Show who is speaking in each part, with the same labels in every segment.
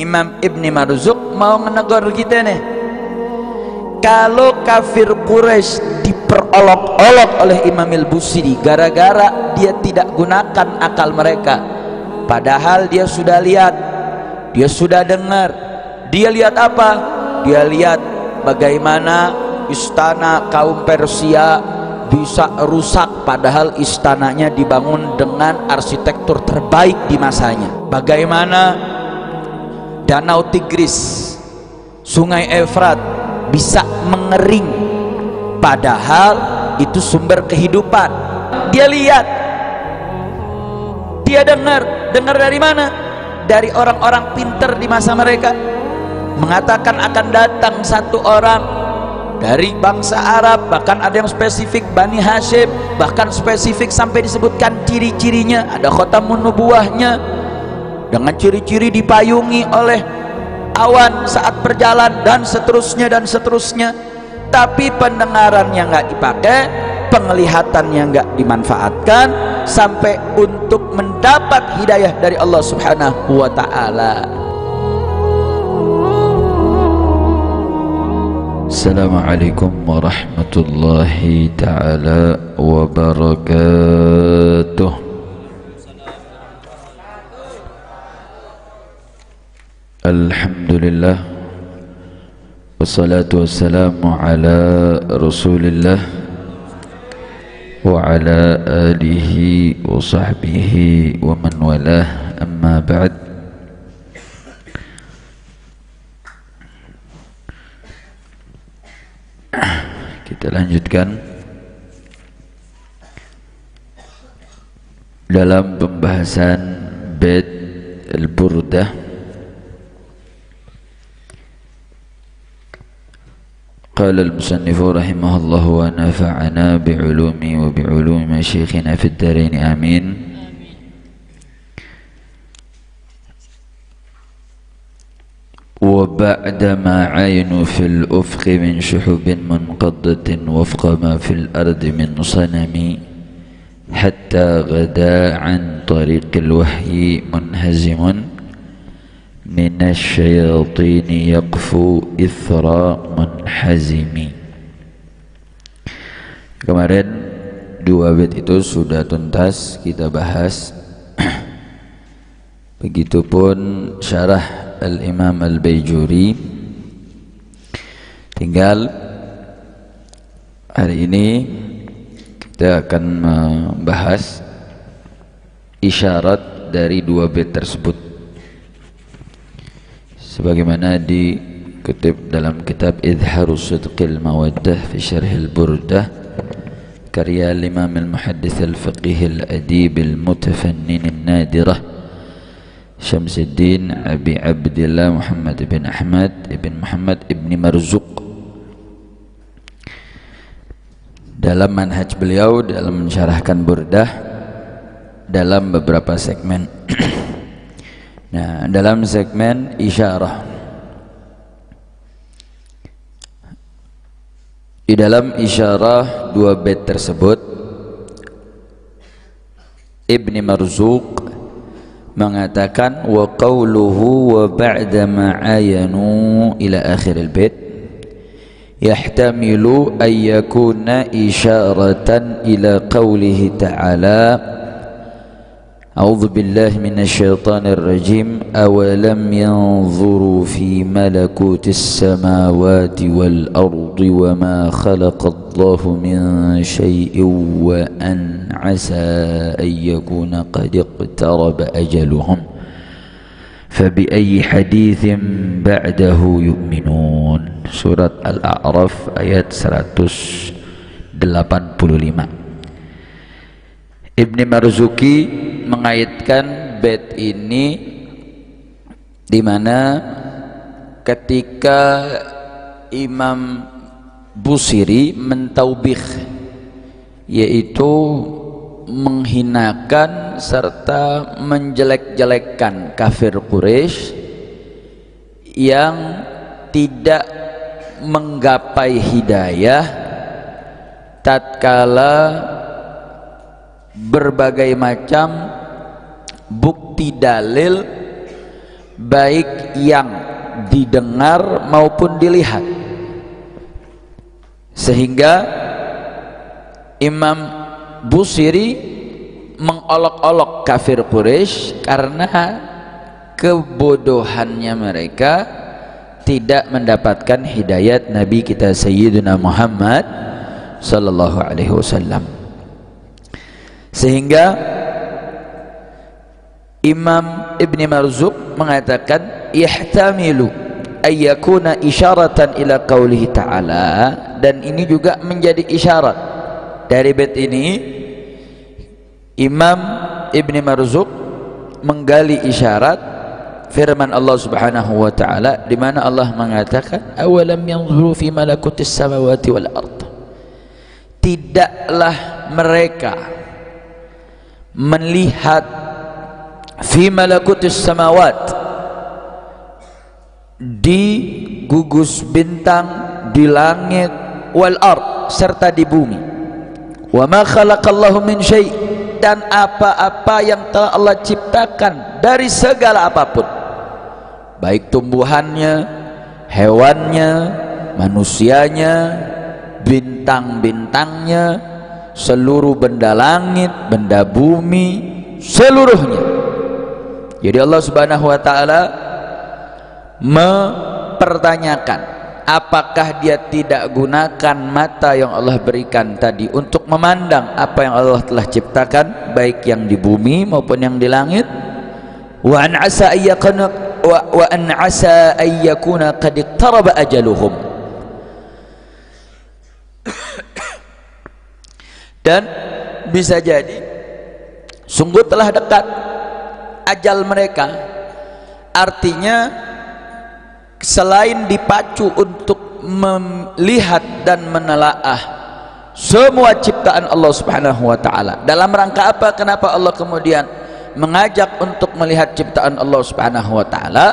Speaker 1: Imam Ibni Marzuq mau ngenegor kita nih, kalau kafir Quraisy diperolok-olok oleh Imam Al-Busiri gara-gara dia tidak gunakan akal mereka, padahal dia sudah lihat, dia sudah dengar. Dia lihat apa? Dia lihat bagaimana istana kaum Persia bisa rusak padahal istananya dibangun dengan arsitektur terbaik di masanya. Bagaimana Danau Tigris, Sungai Efrat bisa mengering padahal itu sumber kehidupan. Dia lihat, dia dengar dari mana? Dari orang-orang pintar di masa mereka, mengatakan akan datang satu orang dari bangsa Arab, bahkan ada yang spesifik Bani Hashim, bahkan spesifik sampai disebutkan ciri-cirinya, ada khotamun nubuwahnya, dengan ciri-ciri dipayungi oleh awan saat berjalan, dan seterusnya dan seterusnya. Tapi pendengarannya nggak dipakai, penglihatannya nggak dimanfaatkan sampai untuk mendapat hidayah dari Allah Subhanahu wa ta'ala.
Speaker 2: Assalamualaikum warahmatullahi ta'ala wabarakatuh. Alhamdulillah, wassalatu wassalamu ala rasulillah wa ala alihi wa sahbihi wa man walah, amma ba'd. Kita lanjutkan dalam pembahasan bait al-Burdah. Qala al-musannif rahimahullah wa nafa'ana bi'ulumi wa bi'ulumi masyikhina fid darain amin. وبعدما عين في الأفق من شحب منقضة وفق ما في الأرض من صنم حتى غدا عن طريق الوحي منهزم من الشياطين يقفو إثر منحزم. Kemarin dua bait itu sudah tuntas kita bahas. Begitupun syarah Al-Imam Al-Baijuri. Tinggal hari ini kita akan membahas isyarat dari dua bait tersebut sebagaimana dikutip dalam kitab Idharus Sidqil Mawaddah fi Syarhil Burdah karya Imam Al-Muhaddits Al-Faqih Al-Adib Al-Mutafannin Al-Nadirah Syamsuddin Abi Abdillah Muhammad bin Ahmad ibn Muhammad ibn Marzuq. Dalam manhaj beliau dalam mensyarahkan Burdah dalam beberapa segmen. Nah, dalam segmen isyarah, di dalam isyarah dua bait tersebut Ibn Marzuq mengatakan wa qawluhu wa ba'da ma ayanu ila akhir al-bait yahtamilu an yakuna isyaratan ila qawlihi ta'ala a'udzu billahi minasy syaithanir rajim awalam yanzuru fi malakutis samawati wal ardi wa ma khalaqallahu min syai'in wa an asa an yakuna qad iqtaraba ajaluhum fabi'ayyi hadithin ba'dahu yu'minun. Surat Al-A'raf ayat 185. Ibni Marzuki mengaitkan bait ini di mana ketika Imam Busiri mentaubih, yaitu menghinakan serta menjelek-jelekkan kafir Quraisy yang tidak menggapai hidayah tatkala berbagai macam bukti dalil
Speaker 1: baik yang didengar maupun dilihat, sehingga Imam Busiri mengolok-olok kafir Quraisy karena kebodohannya mereka tidak mendapatkan hidayat Nabi kita Sayyidina Muhammad sallallahu alaihi wasallam. Sehingga Imam Ibn Marzuq mengatakan ihtamilu ayyakuna isyaratan ila qawlihi ta'ala, dan ini juga menjadi isyarat dari bait ini. Imam Ibn Marzuq menggali isyarat firman Allah Subhanahu wa taala di mana Allah mengatakan awalam yanzuru fi malakutis samawati wal ard, tidaklah mereka melihat fi malakutis samawat, di gugus bintang di langit, wal ard serta di bumi, wa ma khalaqallahu min syai', dan apa-apa yang telah Allah ciptakan dari segala apapun, baik tumbuhannya, hewannya, manusianya, bintang-bintangnya, seluruh benda langit, benda bumi, seluruhnya. Jadi Allah Subhanahu wa taala mempertanyakan, apakah dia tidak gunakan mata yang Allah berikan tadi untuk memandang apa yang Allah telah ciptakan, baik yang di bumi maupun yang di langit? Wa an asa ayyakuna qad iqtaraba ajaluhum, dan bisa jadi sungguh telah dekat ajal mereka. Artinya selain dipacu untuk melihat dan menelaah semua ciptaan Allah Subhanahu wa taala, dalam rangka apa? Kenapa Allah kemudian mengajak untuk melihat ciptaan Allah Subhanahu wa taala?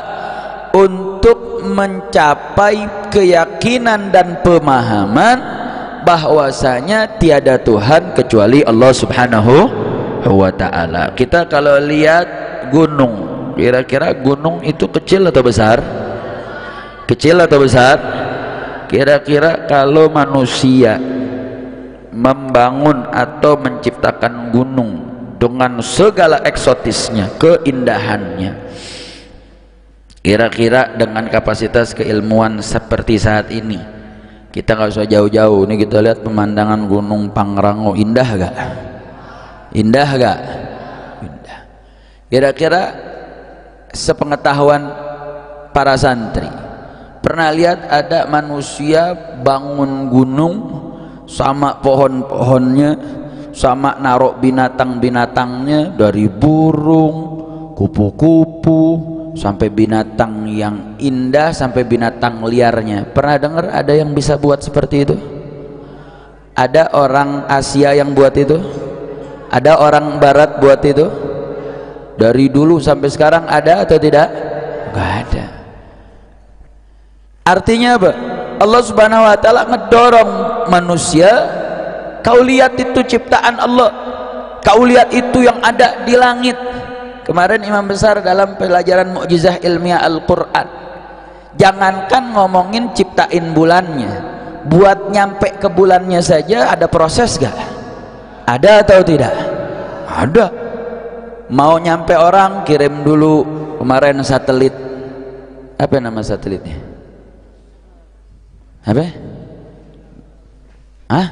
Speaker 1: Untuk mencapai keyakinan dan pemahaman bahwasanya tiada Tuhan kecuali Allah Subhanahu wa taala. Kita kalau lihat gunung, kira-kira gunung itu kecil atau besar? Kecil atau besar? Kira-kira kalau manusia membangun atau menciptakan gunung dengan segala eksotisnya, keindahannya, kira-kira dengan kapasitas keilmuan seperti saat ini, kita nggak usah jauh-jauh, ini kita lihat pemandangan Gunung Pangrango, indah gak? Indah gak? Indah. Kira-kira sepengetahuan para santri, pernah lihat ada manusia bangun gunung sama pohon-pohonnya, sama narok binatang-binatangnya, dari burung, kupu-kupu, sampai binatang yang indah, sampai binatang liarnya? Pernah dengar ada yang bisa buat seperti itu? Ada orang Asia yang buat itu? Ada orang Barat buat itu? Dari dulu sampai sekarang ada atau tidak? Enggak ada. Artinya apa? Allah Subhanahu wa taala ngedorong manusia, kau lihat itu ciptaan Allah, kau lihat itu yang ada di langit. Kemarin Imam Besar dalam pelajaran Mukjizah Ilmiah Al-Quran, jangankan ngomongin ciptain bulannya, buat nyampe ke bulannya saja ada proses gak? Ada atau tidak? Ada. Mau nyampe orang, kirim dulu kemarin satelit, apa nama satelitnya? Apa? Hah?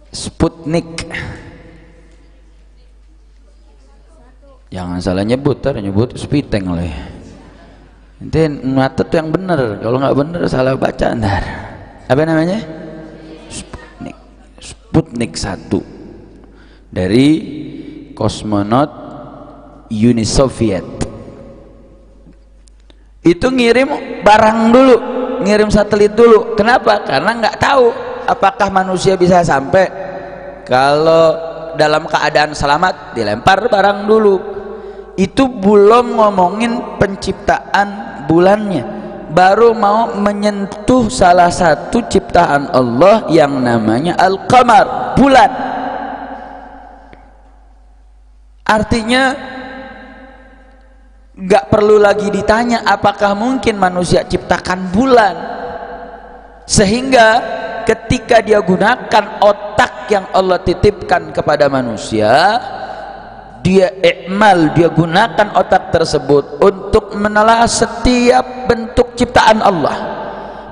Speaker 1: Sputnik. Jangan salah nyebut, nyebut Spiteng oleh. Nanti ngatet yang bener, kalau nggak bener salah baca ntar. Apa namanya? Sputnik. Sputnik 1 dari kosmonot Uni Soviet. Itu ngirim barang dulu, ngirim satelit dulu. Kenapa? Karena nggak tahu apakah manusia bisa sampai. Kalau dalam keadaan selamat, dilempar barang dulu. Itu belum ngomongin penciptaan bulannya, baru mau menyentuh salah satu ciptaan Allah yang namanya Al-Qamar, bulan. Artinya Nggak perlu lagi ditanya apakah mungkin manusia ciptakan bulan, sehingga ketika dia gunakan otak yang Allah titipkan kepada manusia, dia gunakan otak tersebut untuk menelaah setiap bentuk ciptaan Allah,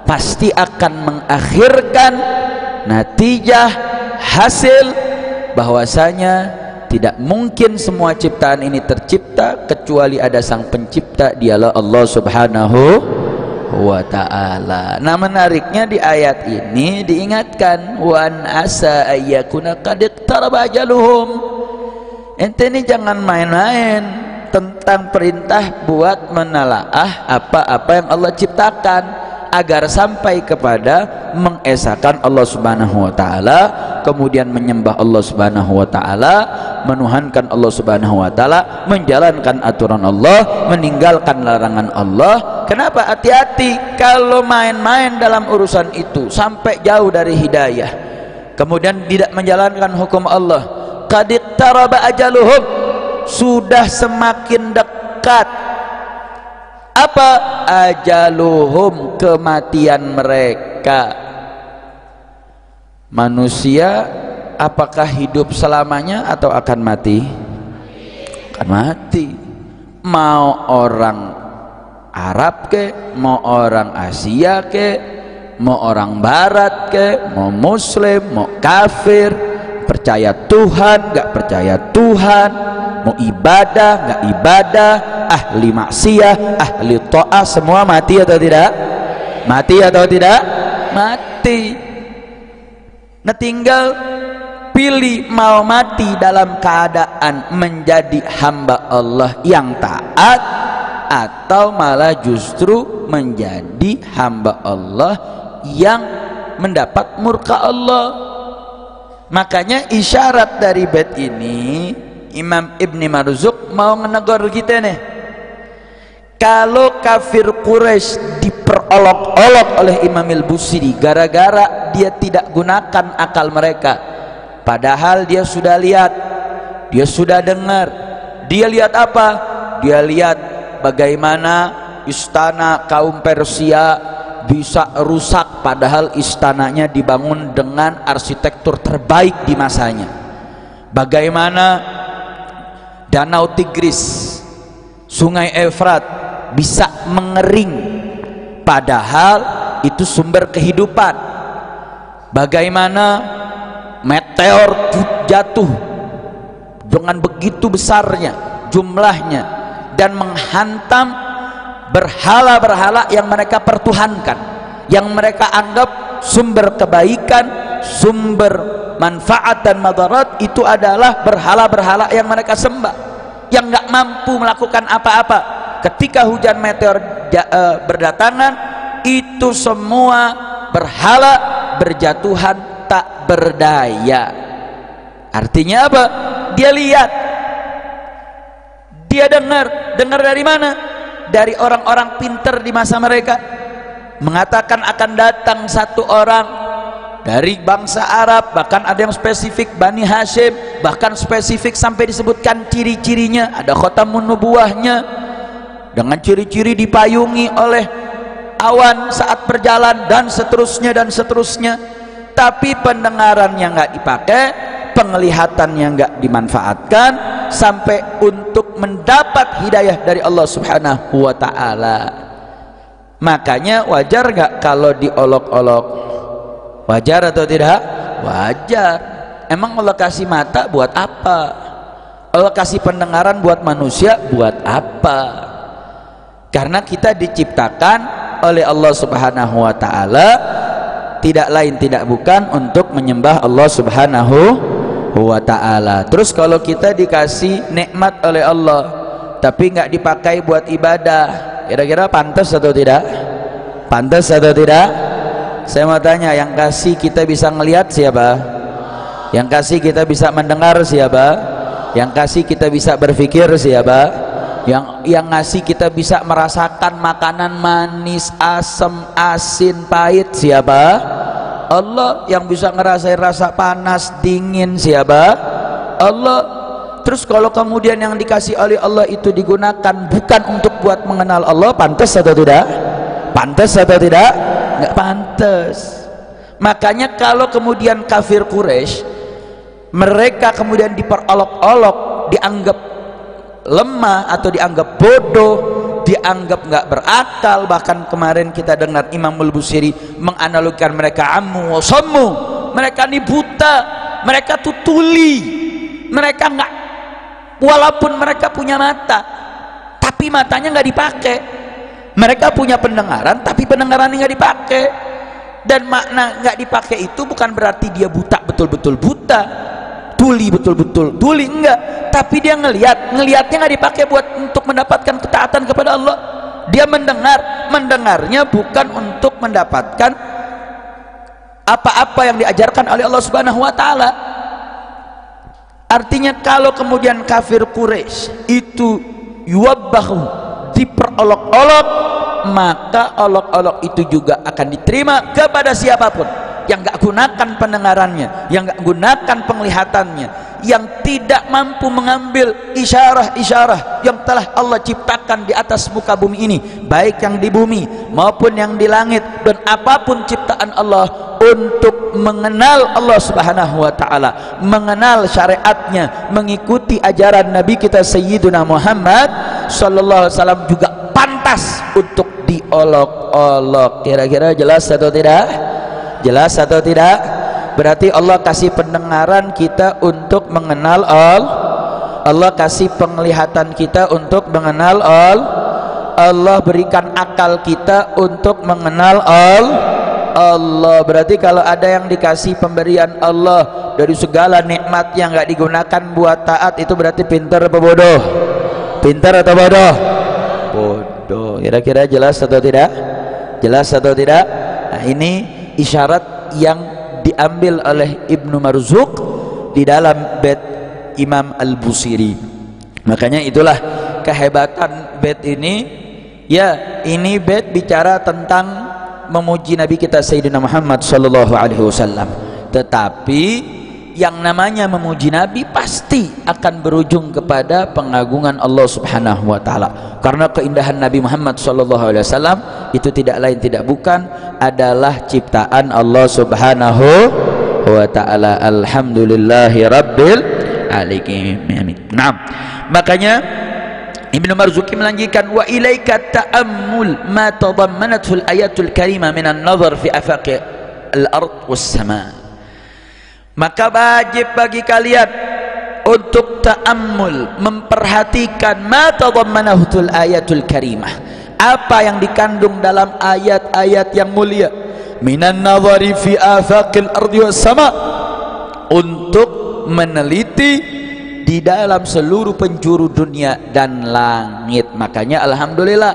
Speaker 1: pasti akan mengakhirkan natijah hasil bahwasanya tidak mungkin semua ciptaan ini tercipta kecuali ada sang pencipta, dialah Allah Subhanahu wa ta'ala. Nah, menariknya di ayat ini diingatkan wan asa ayyakuna qad iqtaraba ajaluhum. Ente ini jangan main-main tentang perintah buat menelaah apa-apa yang Allah ciptakan agar sampai kepada mengesahkan Allah Subhanahu wa ta'ala, kemudian menyembah Allah Subhanahu wa ta'ala, menuhankan Allah Subhanahu wa ta'ala, menjalankan aturan Allah, meninggalkan larangan Allah. Kenapa? Hati-hati kalau main-main dalam urusan itu sampai jauh dari hidayah, kemudian tidak menjalankan hukum Allah. Qad iqtaraba ajaluhum, sudah semakin dekat apa ajaluhum, kematian mereka. Manusia apakah hidup selamanya atau akan mati? Akan mati. Mau orang Arab ke, mau orang Asia ke, mau orang Barat ke, mau Muslim, mau kafir, percaya Tuhan, nggak percaya Tuhan, mau ibadah, nggak ibadah, ahli maksiyah, ahli ta'ah, semua mati atau tidak? Mati atau tidak? Mati. Nah, tinggal pilih mau mati dalam keadaan menjadi hamba Allah yang taat, atau malah justru menjadi hamba Allah yang mendapat murka Allah. Makanya isyarat dari bait ini Imam Ibni Marzuq mau menegur kita nih, kalau kafir Quraisy diperolok-olok oleh Imam Al-Busiri gara-gara dia tidak gunakan akal mereka, padahal dia sudah lihat, dia sudah dengar. Dia lihat apa? Dia lihat bagaimana istana kaum Persia bisa rusak padahal istananya dibangun dengan arsitektur terbaik di masanya. Bagaimana Danau Tigris, Sungai Efrat bisa mengering padahal itu sumber kehidupan. Bagaimana meteor jatuh dengan begitu besarnya jumlahnya dan menghantam berhala-berhala yang mereka pertuhankan, yang mereka anggap sumber kebaikan, sumber manfaat dan madarat, itu adalah berhala-berhala yang mereka sembah, yang nggak mampu melakukan apa-apa. Ketika hujan meteor berdatangan, itu semua berhala berjatuhan tak berdaya. Artinya apa? Dia lihat, dia dengar dari mana? Dari orang-orang pinter di masa mereka, mengatakan akan datang satu orang dari bangsa Arab, bahkan ada yang spesifik Bani Hashim, bahkan spesifik sampai disebutkan ciri-cirinya, ada khotamun nubuwahnya, dengan ciri-ciri dipayungi oleh awan saat berjalan, dan seterusnya dan seterusnya. Tapi pendengarannya nggak dipakai, penglihatannya nggak dimanfaatkan sampai untuk mendapat hidayah dari Allah Subhanahu wa ta'ala. Makanya wajar nggak kalau diolok-olok? Wajar atau tidak? Wajar. Emang Allah kasih mata buat apa? Allah kasih pendengaran buat manusia buat apa? Karena kita diciptakan oleh Allah Subhanahu wa ta'ala tidak lain tidak bukan untuk menyembah Allah Subhanahu wa ta'ala. Terus kalau kita dikasih nikmat oleh Allah tapi nggak dipakai buat ibadah, kira-kira pantas atau tidak? Pantas atau tidak? Saya mau tanya, yang kasih kita bisa ngelihat siapa? Yang kasih kita bisa mendengar siapa? Yang kasih kita bisa berpikir siapa? Yang ngasih kita bisa merasakan makanan manis, asam, asin, pahit siapa? Allah. Yang bisa ngerasain rasa panas, dingin siapa? Allah. Terus kalau kemudian yang dikasih oleh Allah itu digunakan bukan untuk buat mengenal Allah, pantas atau tidak? Pantas atau tidak? Nggak pantas. Makanya kalau kemudian kafir Quraisy, mereka kemudian diperolok-olok, dianggap lemah atau dianggap bodoh, dianggap nggak berakal. Bahkan kemarin kita dengar Imam Al-Busiri menganalogikan mereka ammu wa sammu, mereka ini buta, mereka tuh tuli, mereka nggak, walaupun mereka punya mata tapi matanya nggak dipakai, mereka punya pendengaran tapi pendengarannya nggak dipakai. Dan makna nggak dipakai itu bukan berarti dia buta betul-betul buta, tuli betul-betul tuli, enggak, tapi dia ngelihatnya nggak dipakai buat untuk mendapatkan ketaatan kepada Allah. Dia mendengarnya bukan untuk mendapatkan apa-apa yang diajarkan oleh Allah Subhanahu wa taala. Artinya kalau kemudian kafir Quraisy itu yuwabbahu, diperolok-olok, maka olok-olok itu juga akan diterima kepada siapapun yang nggak gunakan pendengarannya, yang nggak gunakan penglihatannya, yang tidak mampu mengambil isyarah-isyarah yang telah Allah ciptakan di atas muka bumi ini, baik yang di bumi maupun yang di langit, dan apapun ciptaan Allah, untuk mengenal Allah Subhanahu wa taala, mengenal syariatnya, mengikuti ajaran Nabi kita Sayyiduna Muhammad sallallahu alaihi wasallam, juga pantas untuk diolok-olok. Kira-kira jelas atau tidak? Jelas atau tidak? Berarti Allah kasih pendengaran kita untuk mengenal Allah, kasih penglihatan kita untuk mengenal Allah, berikan akal kita untuk mengenal Allah. Berarti kalau ada yang dikasih pemberian Allah dari segala nikmat yang nggak digunakan buat taat, itu berarti pintar apa bodoh? Pintar atau bodoh? Bodoh. Kira-kira jelas atau tidak? Jelas atau tidak? Nah, ini isyarat yang diambil oleh Ibnu Marzuq di dalam bait Imam Al-Busiri. Makanya itulah kehebatan bait ini. Ya, ini bait bicara tentang memuji Nabi kita Sayyidina Muhammad sallallahu alaihi wasallam. Tetapi yang namanya memuji Nabi pasti akan berujung kepada pengagungan Allah Subhanahu wa taala. Karena keindahan Nabi Muhammad sallallahu alaihi wasallam itu tidak lain tidak bukan adalah ciptaan Allah Subhanahu wa taala. Alhamdulillahi rabbil alamin. Nah, makanya Ibnu Marzuki melanjutkan, wa ilaika ta'ammul ma tadammanathu al-ayatul karimah min an-nazar fi afaqi al-ard was-sama. Maka wajib bagi kalian untuk ta'ammul, memperhatikan ma tadammanathu al-ayatul karimah, apa yang dikandung dalam ayat-ayat yang mulia, min an-nazari fi afaqi al-ard was-sama, untuk meneliti di dalam seluruh penjuru dunia dan langit. Makanya alhamdulillah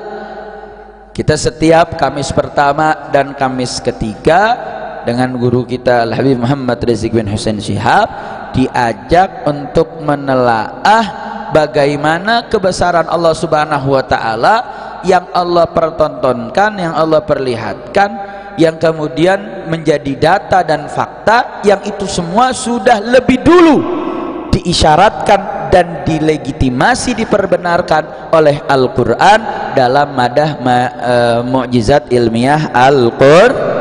Speaker 1: kita setiap Kamis pertama dan Kamis ketiga dengan guru kita Al-Habib Muhammad Rizik bin Husain Shihab diajak untuk menelaah bagaimana kebesaran Allah Subhanahu wa taala yang Allah pertontonkan, yang Allah perlihatkan, yang kemudian menjadi data dan fakta, yang itu semua sudah lebih dulu diisyaratkan dan dilegitimasi, diperbenarkan oleh Al-Quran dalam madah mukjizat ilmiah Al-Quran.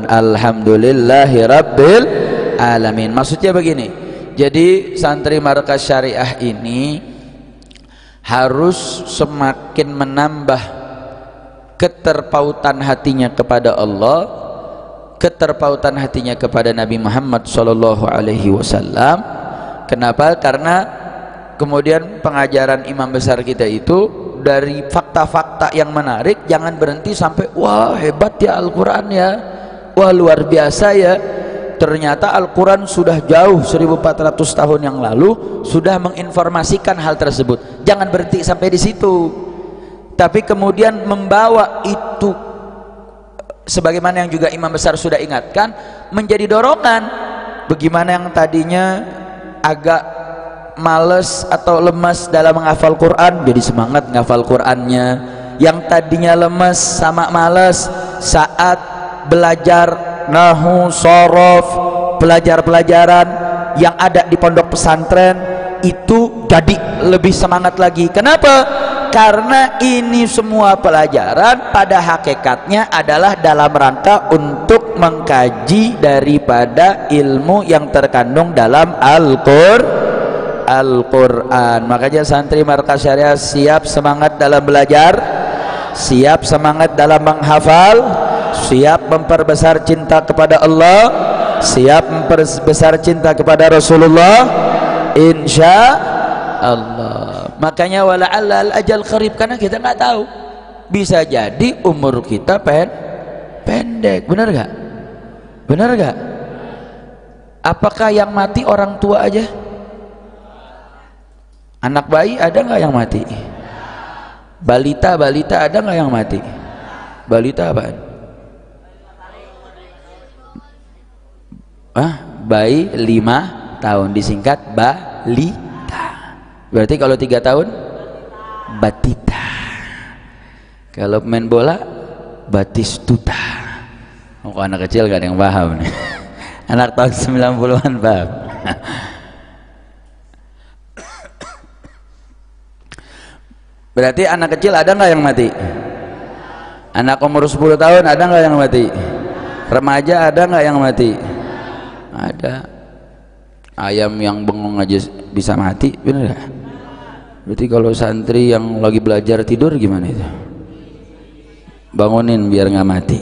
Speaker 1: Alhamdulillahi rabbil alamin. Maksudnya begini, jadi santri Markas Syariah ini harus semakin menambah keterpautan hatinya kepada Allah, keterpautan hatinya kepada Nabi Muhammad sallallahu alaihi wasallam. Kenapa? Karena kemudian pengajaran imam besar kita itu dari fakta-fakta yang menarik, jangan berhenti sampai wah hebat ya Al-Quran ya, wah luar biasa ya. Ternyata Al-Quran sudah jauh 1400 tahun yang lalu sudah menginformasikan hal tersebut. Jangan berhenti sampai di situ, tapi kemudian membawa itu, sebagaimana yang juga imam besar sudah ingatkan, menjadi dorongan. Bagaimana yang tadinya agak males atau lemas dalam menghafal Quran jadi semangat menghafal Qurannya, yang tadinya lemas sama males saat belajar nahu, sorof, pelajaran yang ada di pondok pesantren itu jadi lebih semangat lagi. Kenapa? Karena ini semua pelajaran pada hakikatnya adalah dalam rangka untuk mengkaji daripada ilmu yang terkandung dalam Al-Quran. Makanya santri Markas Syariah siap semangat dalam belajar, siap semangat dalam menghafal, siap memperbesar cinta kepada Allah, siap memperbesar cinta kepada Rasulullah, insya Allah. Makanya wala'alla al-ajal qarib, karena kita nggak tahu, bisa jadi umur kita pendek. Benar gak? Benar gak? Apakah yang mati orang tua aja? Anak bayi ada nggak yang mati? Balita ada nggak yang mati? Balita apaan? Bayi 5 tahun disingkat balita. Berarti kalau 3 tahun batita. Kalau main bola batistuta. Oh, anak kecil gak ada yang paham nih. Anak tahun 90-an paham. Berarti anak kecil ada nggak yang mati? Anak umur 10 tahun ada nggak yang mati? Remaja ada nggak yang mati? Ada. Ayam yang bengong aja bisa mati, bener gak? Berarti kalau santri yang lagi belajar tidur gimana itu? Bangunin biar nggak mati.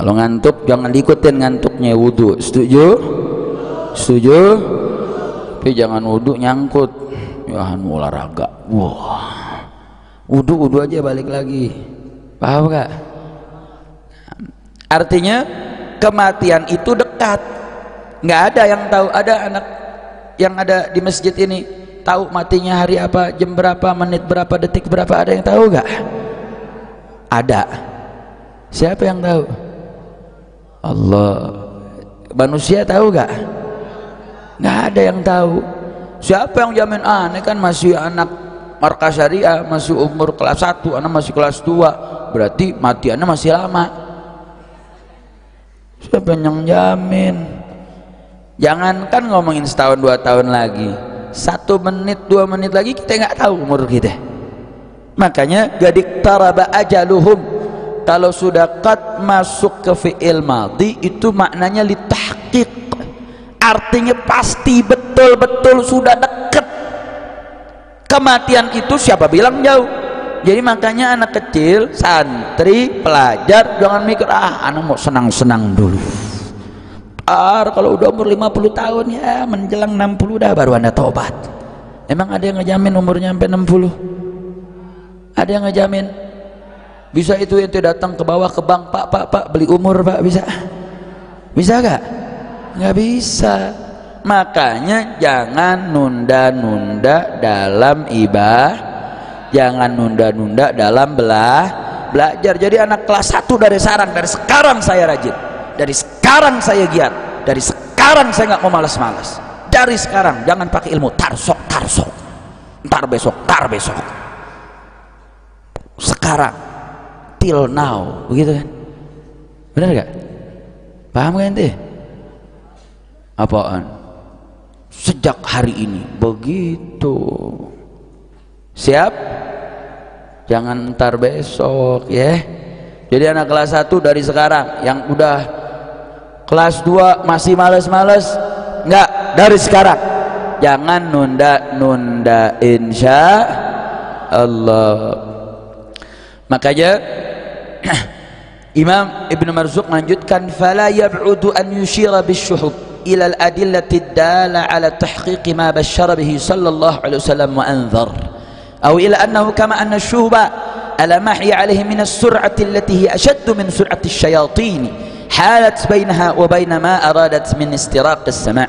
Speaker 1: Kalau ngantuk jangan diikutin ngantuknya, wudhu. Setuju? Setuju? Tapi jangan wudhu nyangkut. Ya olahraga. Wah. Wudhu aja balik lagi. Paham gak? Artinya kematian itu dekat. Nggak ada yang tahu. Ada anak yang ada di masjid ini tahu matinya hari apa, jam berapa, menit berapa, detik berapa? Ada yang tahu nggak? Ada. Siapa yang tahu? Allah. Manusia tahu nggak? Nggak ada yang tahu. Siapa yang jamin? Ini kan masih anak Markas Syariah, masih umur kelas 1, anak masih kelas 2, berarti mati anak masih lama. Siapa yang jamin? Jangankan ngomongin setahun 2 tahun lagi, 1 menit 2 menit lagi kita nggak tahu umur kita. Makanya gadik taraba ajaluhum, kalau sudah qad masuk ke fi'il madhi itu maknanya litahqiq, artinya pasti, betul-betul sudah dekat. Kematian itu siapa bilang jauh? Jadi makanya anak kecil, santri, pelajar jangan mikir anak mau senang-senang dulu. Kalau udah umur 50 tahun ya menjelang 60 dah baru anda tobat. Emang ada yang ngejamin umurnya sampai 60? Ada yang ngejamin? Bisa itu ente datang ke bawah ke bank, pak beli umur pak, bisa? Bisa gak? Nggak bisa. Makanya jangan nunda-nunda dalam ibadah, jangan nunda-nunda dalam belajar. Jadi anak kelas 1 dari sekarang saya rajin, dari sekarang saya giat, dari sekarang saya nggak mau malas-malas, dari sekarang jangan pakai ilmu tarsok, ntar besok, sekarang, till now, begitu kan? Benar gak? Paham gak ente? Apaan? Sejak hari ini begitu. Siap? Jangan ntar besok ya. Jadi anak kelas 1 dari sekarang, yang udah kelas 2 masih males-males, enggak, dari sekarang jangan nunda-nunda, insya Allah. Makanya Imam Ibn Marzuq lanjutkan, fala yab'udu an yushira bisyuhub ila al-adillati ad-dala ala tahqiq ma bashara bihi sallallahu alaihi wasallam wa anzar, aw ila annahu kama anna ash-shuhba ala ma hiya alayhi min as-sur'ati allati hiya ashaddu min sur'ati ash-shayatin halat bainaha wa bain ma aradat min istiraq as-sama',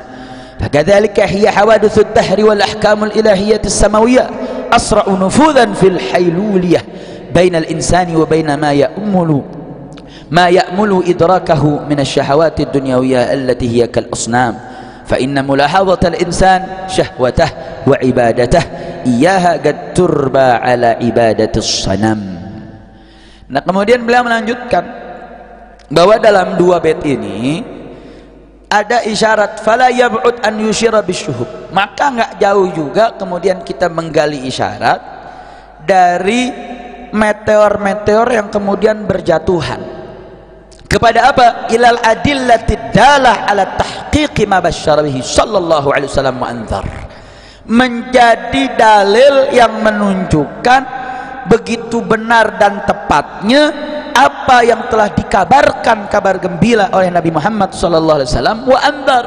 Speaker 1: fakadhalika hiya hawadith ad-dahr wal ahkam al-ilahiyyah as-samawiyyah asra'u nufudhan fil hayluliyah bain al-insani wa bain ما يأمل إدراكه من الشهوات الدنيوية التي هي كالأصنام، فإن ملاحظة الإنسان شهوته وعبادته إياها قد تربى على عبادة الصنم. Nah kemudian beliau melanjutkan bahwa dalam 2 bait ini ada isyarat fala yab'ud an yushira bisyuhub, maka nggak jauh juga kemudian kita menggali isyarat dari meteor-meteor yang kemudian berjatuhan kepada apa? Ilal adillatid dalah ala tahqiqi ma basyara bihi sallallahu alaihi wasallam wa anzar, menjadi dalil yang menunjukkan begitu benar dan tepatnya apa yang telah dikabarkan kabar gembira oleh Nabi Muhammad sallallahu alaihi wasallam wa anzar,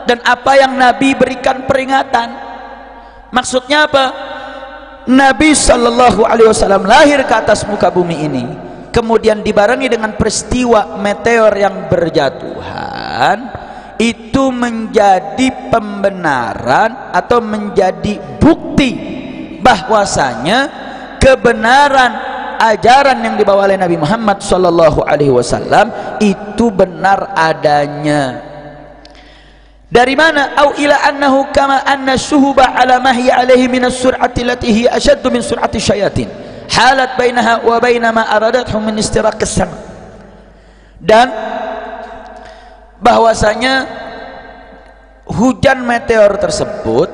Speaker 1: dan apa yang Nabi berikan peringatan. Maksudnya apa? Nabi sallallahu alaihi wasallam lahir ke atas muka bumi ini, kemudian dibarengi dengan peristiwa meteor yang berjatuhan, itu menjadi pembenaran atau menjadi bukti bahwasanya kebenaran ajaran yang dibawa oleh Nabi Muhammad sallallahu alaihi wasallam itu benar adanya. Dari mana? Au ila annahu kama anna syuhuba ala ma hiya alaihi min as-sur'ati allati hiya ashaddu min sur'ati syayatin halat bainaha wa baina ma aradathu min istiraq as-sama. Dan bahwasanya hujan meteor tersebut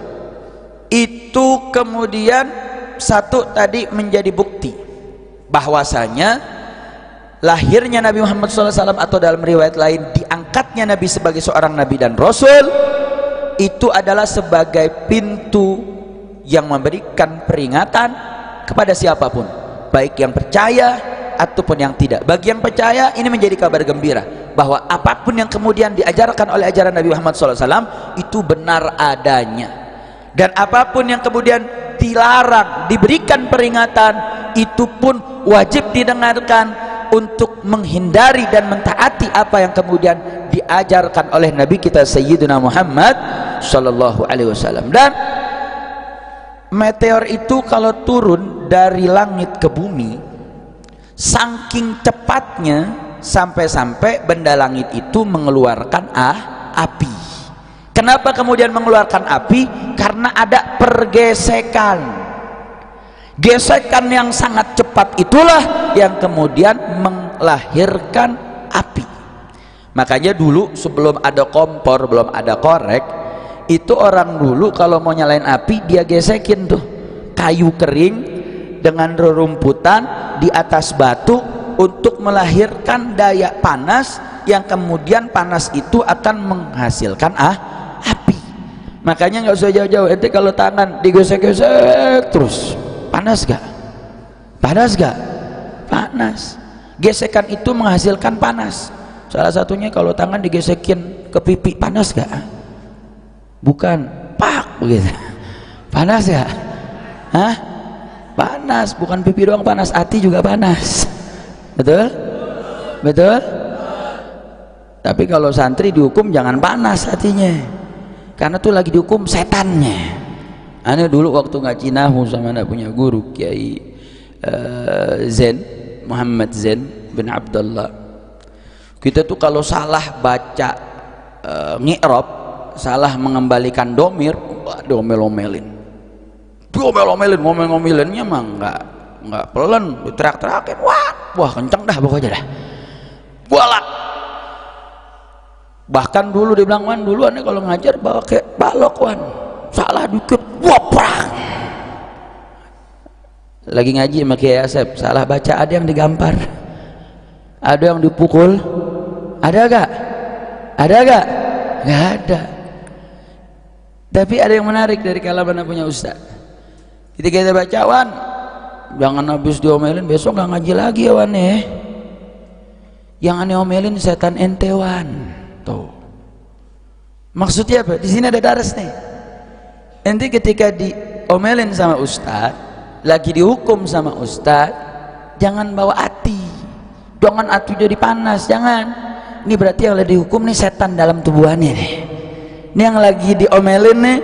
Speaker 1: itu kemudian satu tadi menjadi bukti bahwasanya lahirnya Nabi Muhammad SAW, atau dalam riwayat lain diangkatnya Nabi sebagai seorang Nabi dan Rasul, itu adalah sebagai pintu yang memberikan peringatan kepada siapapun, baik yang percaya ataupun yang tidak. Bagi yang percaya ini menjadi kabar gembira bahwa apapun yang kemudian diajarkan oleh ajaran Nabi Muhammad SAW itu benar adanya, dan apapun yang kemudian dilarang, diberikan peringatan, itu pun wajib didengarkan untuk menghindari dan mentaati apa yang kemudian diajarkan oleh Nabi kita Sayyidina Muhammad sallallahu alaihi wasallam. Dan meteor itu kalau turun dari langit ke bumi, saking cepatnya sampai-sampai benda langit itu mengeluarkan api. Kenapa kemudian mengeluarkan api? Karena ada pergesekan. Gesekan yang sangat cepat itulah yang kemudian melahirkan api. Makanya dulu sebelum ada kompor, belum ada korek, itu orang dulu kalau mau nyalain api dia gesekin tuh kayu kering dengan rerumputan di atas batu untuk melahirkan daya panas yang kemudian panas itu akan menghasilkan api. Makanya nggak usah jauh-jauh, ente kalau tangan digesek-gesek terus panas gak? Panas gak? Panas. Gesekan itu menghasilkan panas. Salah satunya kalau tangan digesekin ke pipi, panas gak? Bukan pak begitu. Panas gak? Hah? Panas. Bukan pipi doang panas, hati juga panas. Betul? Betul? Tapi kalau santri dihukum jangan panas hatinya, karena tuh lagi dihukum setannya. Aneh dulu waktu ngaji nahu sama anak punya guru Kiai Zain, Muhammad Zain bin Abdullah, kita tuh kalau salah baca ngi'rab, salah mengembalikan domir, diomel-omelin, ngomel-ngomelinnya mah nggak pelan, diterak-terakin, wah kenceng dah pokoknya dah, bolak. Bahkan dulu dibilang, wan dulu aneh kalau ngajar bawa kayak balok, wan salah dikit, wah perang. Lagi ngaji sama Kiai Asep, salah baca ada yang digampar, ada yang dipukul, ada gak? Ada gak? Gak ada. Tapi ada yang menarik dari kalaman punya ustaz, ketika kita baca, wan jangan habis diomelin besok gak ngaji lagi ya wan ya, yang aneh omelin setan ente wan. Tuh maksudnya apa? Di sini ada daras nih. Nanti ketika diomelin sama ustaz, lagi dihukum sama ustaz, jangan bawa hati, jangan hati jadi panas, jangan. Ini berarti yang lagi dihukum nih setan dalam tubuhannya nih. Ini yang lagi diomelin nih,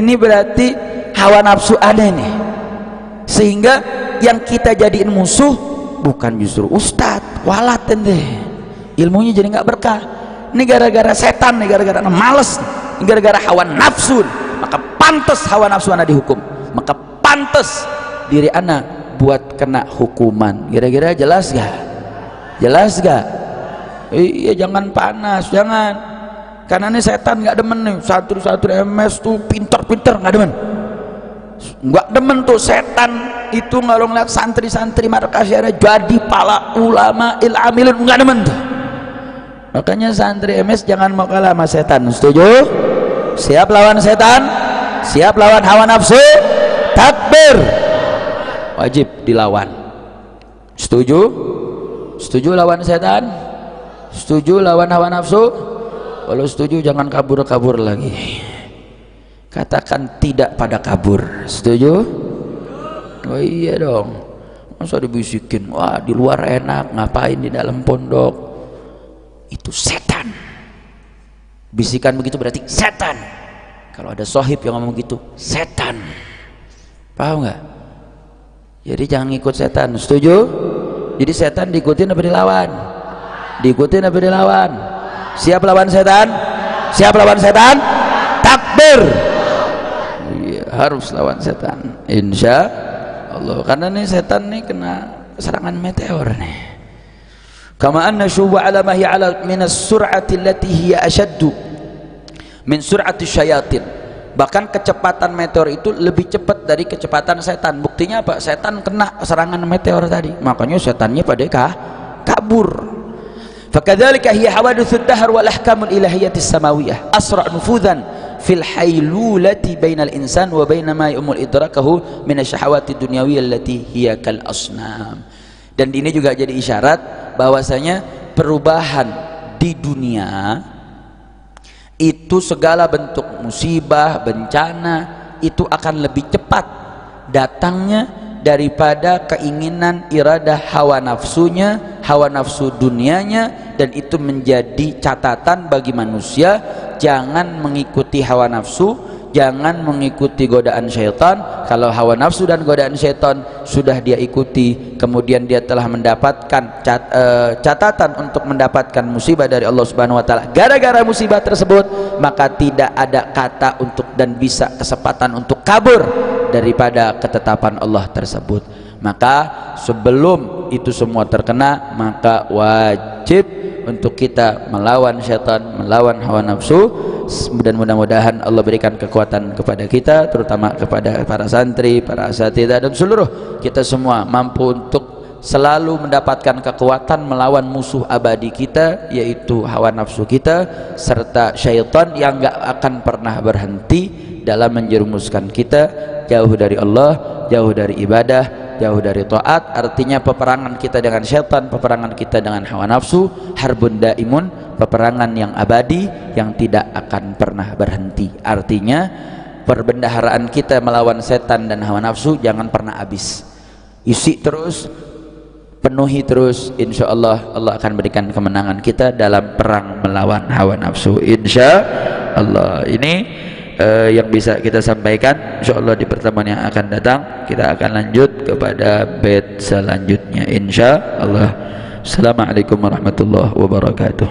Speaker 1: ini berarti hawa nafsu aneh nih. Sehingga yang kita jadiin musuh bukan justru ustaz, walat ente, ilmunya jadi nggak berkah. Ini gara-gara setan nih, gara-gara males, ini gara-gara hawa nafsu. Maka pantas hawa nafsu anak dihukum, maka pantas diri anak buat kena hukuman. Kira-kira jelas gak? Jelas gak? Iya, jangan panas, jangan. karena ini setan nggak demen nih, santri-santri MS tuh pinter-pinter nggak demen tuh setan itu kalau ngeliat santri-santri markasyara jadi pala ulama ilhamilun nggak demen tuh. Makanya santri MS jangan mau kalah sama setan. Setuju? Siap lawan setan, siap lawan hawa nafsu, takbir, wajib dilawan. Setuju? Setuju lawan setan? Setuju lawan hawa nafsu? Kalau setuju jangan kabur-kabur lagi, katakan tidak pada kabur. Setuju? Oh iya dong, masa dibisikin wah di luar enak, ngapain di dalam pondok? Itu setan. Bisikan begitu berarti setan. Kalau ada sohib yang ngomong gitu, setan. Paham nggak? Jadi jangan ngikut setan. Setuju? Jadi setan diikutin apa dilawan? Diikutin apa dilawan? Siap lawan setan? Siap lawan setan? Takbir. Iya, harus lawan setan. Insya Allah. Karena nih setan nih kena serangan meteor nih. Kama anna syubu ala ma hiya ala min as-sur'ati allati hiya ashaddu min sur'ati syayatin. Bahkan kecepatan meteor itu lebih cepat dari kecepatan setan. Buktinya apa? Setan kena serangan meteor tadi, makanya setannya pada kabur. Fakadzalika hiya hawaditsul dahr wal ahkamul ilahiyatis samawiyah asra' nufudhan fil haylulati bainal insan wa baina ma yumul idrakahu min asyahawati dunyawiyyah allati hiya kal asnam. Dan ini juga jadi isyarat bahwasanya perubahan di dunia itu segala bentuk musibah, bencana itu akan lebih cepat datangnya daripada keinginan iradah hawa nafsunya, hawa nafsu dunianya. Dan itu menjadi catatan bagi manusia, jangan mengikuti hawa nafsu, jangan mengikuti godaan syaitan. Kalau hawa nafsu dan godaan syaitan sudah dia ikuti, kemudian dia telah mendapatkan catatan untuk mendapatkan musibah dari Allah Subhanahu wa taala. Gara-gara musibah tersebut, maka tidak ada kata untuk dan bisa kesempatan untuk kabur daripada ketetapan Allah tersebut. Maka sebelum itu semua terkena, maka wajib untuk kita melawan syaitan, melawan hawa nafsu. Dan mudah-mudahan Allah berikan kekuatan kepada kita, terutama kepada para santri, para asatidzah dan seluruh kita semua mampu untuk selalu mendapatkan kekuatan melawan musuh abadi kita, yaitu hawa nafsu kita serta syaitan yang gak akan pernah berhenti dalam menjerumuskan kita jauh dari Allah, jauh dari ibadah, jauh dari taat. Artinya peperangan kita dengan syaitan, peperangan kita dengan hawa nafsu, harbun daimun, peperangan yang abadi yang tidak akan pernah berhenti. Artinya perbendaharaan kita melawan setan dan hawa nafsu jangan pernah habis, isi terus, penuhi terus. Insya Allah Allah akan berikan kemenangan kita dalam perang melawan hawa nafsu, insya Allah. Ini yang bisa kita sampaikan. Insya Allah di pertemuan yang akan datang kita akan lanjut kepada bait selanjutnya insya Allah. Assalamualaikum warahmatullahi wabarakatuh.